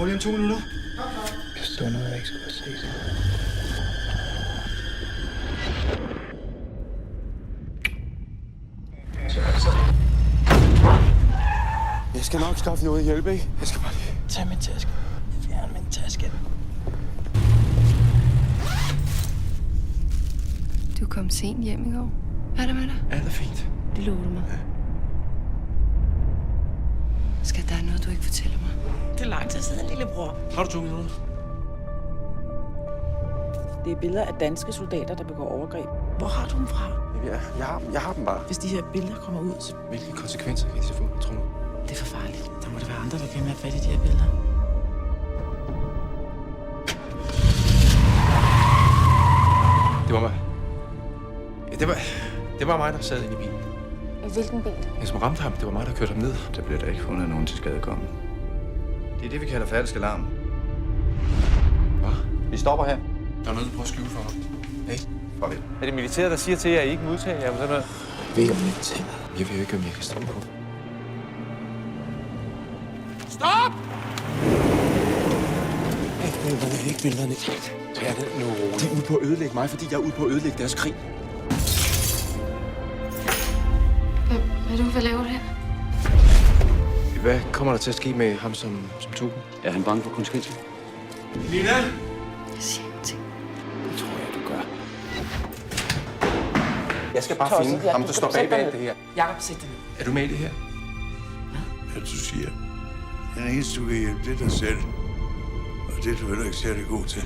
kommer lige om 2 minutter. Hvis der var noget, jeg ikke skulle have set. Jeg skal nok skaffe noget hjælp, ikke? Jeg skal bare lige... Tag min taske. Fjern min taske. Du kom sent hjem i går. Hvad er der med dig? Ja, det er fint. Det lover du mig. Ja. Skal der er noget, du ikke fortæller mig? Det er lang tid siden, lillebror. Har du 2 minutter? Det er billeder af danske soldater, der begår overgreb. Hvor har du dem fra? Jeg har dem bare. Hvis de her billeder kommer ud, så Hvilke konsekvenser kan de så få, tror du? det er for farligt. Der må der være andre, der kan have fat i de her billeder. Det var mig. Ja, det var mig, der sad inde i bilen. I hvilken bil? Jeg som ramte ham, det var mig, der kørte ham ned. Der bliver der ikke fundet nogen til skadekommen. Det er det, vi kalder falsk alarm. Hvad? Vi stopper her. Der er noget, du prøver at skjule for mig. Hey, Farvel. Er det militæret, der siger til jer, at I ikke må udtale jer om sådan noget? jeg ved ikke, om det er ting. Jeg ved jo ikke, om jeg kan stole på. Stop! Ikke billederne. Tag det nu roligt. De er ude på at ødelægge mig, fordi jeg er ude på at ødelægge deres krig. Hvad laver du her? Hvad kommer der til at ske med ham, som tog dem? Er han bange for konsekvenser? Nina! Jeg siger ingenting. Det tror jeg, du gør. Jeg skal bare finde ham, der står bag alt det her. Jakob, sæt dig ned. Er du med i det her? At du siger, den eneste, du kan hjælpe, det er dig selv. Og det er du heller ikke særlig god til.